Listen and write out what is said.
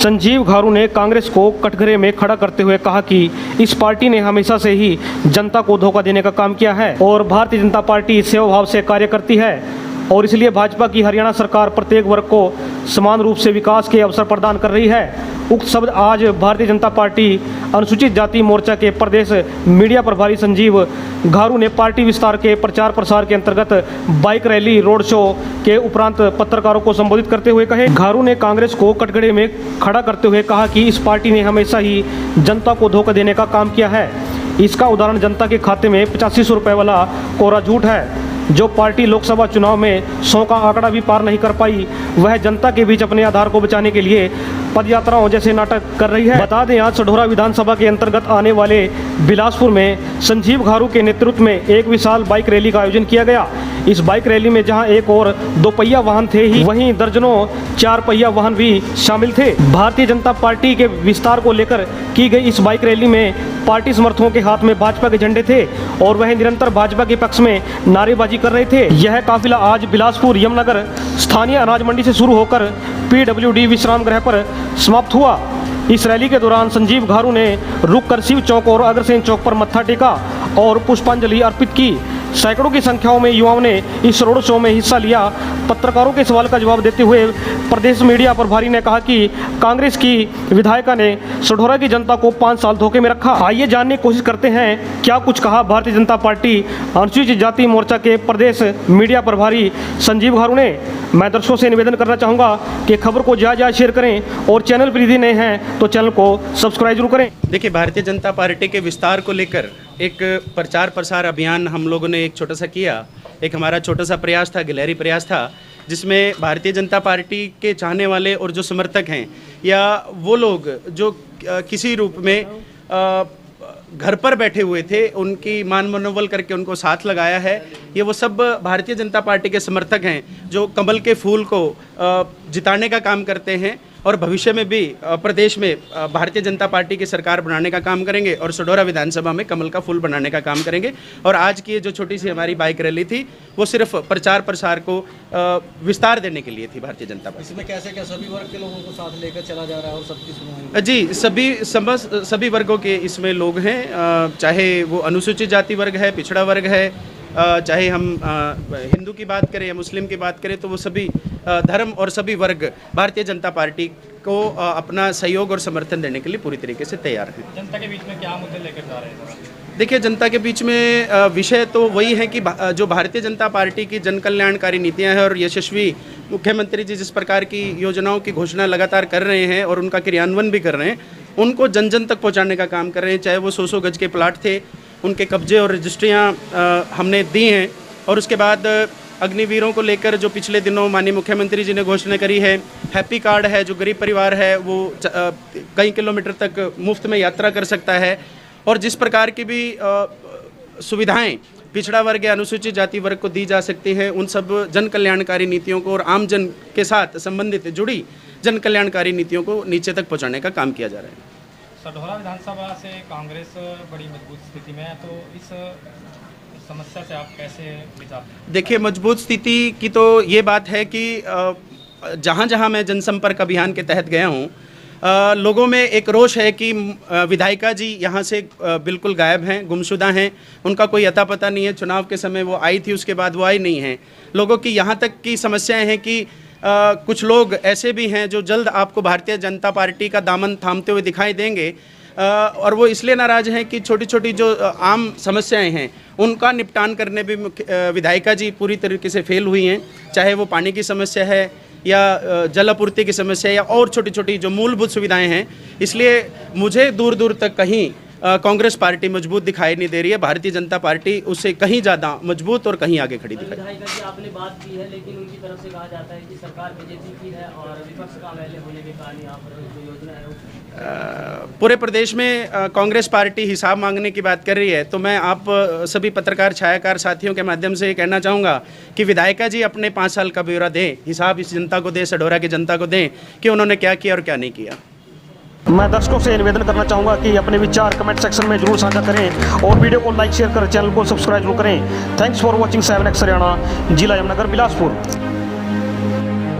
संजीव घारू ने कांग्रेस को कटघरे में खड़ा करते हुए कहा कि इस पार्टी ने हमेशा से ही जनता को धोखा देने का काम किया है और भारतीय जनता पार्टी सेवा भाव से कार्य करती है और इसलिए भाजपा की हरियाणा सरकार प्रत्येक वर्ग को समान रूप से विकास के अवसर प्रदान कर रही है। उक्त शब्द आज भारतीय जनता पार्टी अनुसूचित जाति मोर्चा के प्रदेश मीडिया प्रभारी संजीव घारू ने पार्टी विस्तार के प्रचार प्रसार के अंतर्गत बाइक रैली रोड शो के उपरांत पत्रकारों को संबोधित करते हुए कहे। घारू ने कांग्रेस को कटघरे में खड़ा करते हुए कहा कि इस पार्टी ने हमेशा ही जनता को धोखा देने का काम किया है। इसका उदाहरण जनता के खाते में 8500 रुपये वाला कोरा झूठ है। जो पार्टी लोकसभा चुनाव में 100 का आंकड़ा भी पार नहीं कर पाई, वह जनता के बीच अपने आधार को बचाने के लिए पद यात्राओं जैसे नाटक कर रही है। बता दें, आज सढौरा विधानसभा के अंतर्गत आने वाले बिलासपुर में संजीव घारू के नेतृत्व में एक विशाल बाइक रैली का आयोजन किया गया। इस बाइक रैली में जहां एक और 2 पहिया वाहन थे ही, वहीं दर्जनों 4 पहिया वाहन भी शामिल थे। भारतीय जनता पार्टी के विस्तार को लेकर की गई इस बाइक रैली में पार्टी समर्थकों के हाथ में भाजपा के झंडे थे और वह निरंतर भाजपा के पक्ष में नारेबाजी कर रहे थे। यह काफिला आज बिलासपुर यमुनानगर स्थानीय अनाज मंडी से शुरू होकर PWD विश्राम गृह पर समाप्त हुआ। इस रैली के दौरान संजीव घारू ने रुक कर शिव चौक और अग्रसेन चौक पर मत्था टेका और पुष्पांजलि अर्पित की। सैकड़ों की संख्याओं में युवाओं ने इस रोड शो में हिस्सा लिया। पत्रकारों के सवाल का जवाब देते हुए प्रदेश मीडिया प्रभारी ने कहा कि कांग्रेस की विधायिका ने सढौरा की जनता को 5 साल धोखे में रखा। आइए जानने की कोशिश करते हैं क्या कुछ कहा भारतीय जनता पार्टी अनुसूचित जाति मोर्चा के प्रदेश मीडिया प्रभारी संजीव घारू ने। मैं दर्शकों से निवेदन करना चाहूँगा कि खबर को ज़्यादा शेयर करें और चैनल पर यदि नए हैं तो चैनल को सब्सक्राइब जरूर करें। देखिए, भारतीय जनता पार्टी के विस्तार को लेकर एक प्रचार प्रसार अभियान हम लोगों ने एक छोटा सा किया। एक हमारा छोटा सा प्रयास था, गिलहरी प्रयास था, जिसमें भारतीय जनता पार्टी के चाहने वाले और जो समर्थक हैं या वो लोग जो किसी रूप में घर पर बैठे हुए थे, उनकी मान मनोबल करके उनको साथ लगाया है। ये वो सब भारतीय जनता पार्टी के समर्थक हैं जो कमल के फूल को जिताने का काम करते हैं और भविष्य में भी प्रदेश में भारतीय जनता पार्टी की सरकार बनाने का काम करेंगे और सढौरा विधानसभा में कमल का फूल बनाने का काम करेंगे। और आज की ये जो छोटी सी हमारी बाइक रैली थी, वो सिर्फ प्रचार प्रसार को विस्तार देने के लिए थी भारतीय जनता पार्टी। इसमें कैसे क्या सभी वर्ग के लोगों को साथ लेकर चला जा रहा है और सबकी सुनवाई? जी, सभी वर्गों के इसमें लोग हैं, चाहे वो अनुसूचित जाति वर्ग है, पिछड़ा वर्ग है, चाहे हम हिंदू की बात करें या मुस्लिम की बात करें, तो वो सभी धर्म और सभी वर्ग भारतीय जनता पार्टी को अपना सहयोग और समर्थन देने के लिए पूरी तरीके से तैयार हैं। जनता के बीच में क्या मुद्दे लेकर जा रहे हैं? देखिए, जनता के बीच में विषय तो वही है कि जो भारतीय जनता पार्टी की जन कल्याणकारी नीतियाँ हैं और यशस्वी मुख्यमंत्री जी जिस प्रकार की योजनाओं की घोषणा लगातार कर रहे हैं और उनका क्रियान्वयन भी कर रहे हैं, उनको जन जन तक पहुँचाने का काम कर रहे हैं। चाहे वो 100 गज के प्लाट थे, उनके कब्जे और रजिस्ट्रियाँ हमने दी हैं। और उसके बाद अग्निवीरों को लेकर जो पिछले दिनों माननीय मुख्यमंत्री जी ने घोषणा करी है, हैप्पी कार्ड है, जो गरीब परिवार है वो कई किलोमीटर तक मुफ्त में यात्रा कर सकता है। और जिस प्रकार की भी सुविधाएं पिछड़ा वर्ग या अनुसूचित जाति वर्ग को दी जा सकती हैं, उन सब जन कल्याणकारी नीतियों को और आम जन के साथ संबंधित जुड़ी जन कल्याणकारी नीतियों को नीचे तक पहुँचाने का काम किया जा रहा है। सढौरा विधानसभा से कांग्रेस बड़ी मजबूत स्थिति में है, तो इस समस्या से आप कैसे विचारते हैं? देखिए, मजबूत स्थिति की तो ये बात है कि जहाँ जहाँ मैं जनसंपर्क अभियान के तहत गया हूँ, लोगों में एक रोष है कि विधायिका जी यहाँ से बिल्कुल गायब हैं, गुमशुदा हैं, उनका कोई अता पता नहीं है। चुनाव के समय वो आई थी, उसके बाद वो आई नहीं है। लोगों की यहाँ तक की समस्याएं हैं कि कुछ लोग ऐसे भी हैं जो जल्द आपको भारतीय जनता पार्टी का दामन थामते हुए दिखाई देंगे और वो इसलिए नाराज़ हैं कि छोटी छोटी जो आम समस्याएं हैं उनका निपटान करने भी विधायिका जी पूरी तरीके से फेल हुई हैं। चाहे वो पानी की समस्या है या जल आपूर्ति की समस्या या और छोटी छोटी जो मूलभूत सुविधाएं हैं। इसलिए मुझे दूर दूर तक कहीं कांग्रेस पार्टी मजबूत दिखाई नहीं दे रही है। भारतीय जनता पार्टी उससे कहीं ज़्यादा मजबूत और कहीं आगे खड़ी दिखाई। विधायिका जी आपने बात की है, लेकिन उनकी तरफ से कहा जाता है कि सरकार बीजेपी की है और विपक्ष का एमएलए होने के कारण यहाँ पर जो योजना है पूरे प्रदेश में कांग्रेस पार्टी हिसाब मांगने की बात कर रही है। तो मैं आप सभी पत्रकार छायाकार साथियों के माध्यम से कहना चाहूँगा कि विधायिका जी अपने 5 साल का ब्यौरा दें, हिसाब इस जनता को दें, सढौरा की जनता को दें कि उन्होंने क्या किया और क्या नहीं किया। मैं दर्शकों से निवेदन करना चाहूँगा कि अपने विचार कमेंट सेक्शन में जरूर साझा करें और वीडियो को लाइक शेयर कर चैनल को सब्सक्राइब जरूर करें। Thanks for watching 7X Haryana, जिला यमुनानगर, बिलासपुर।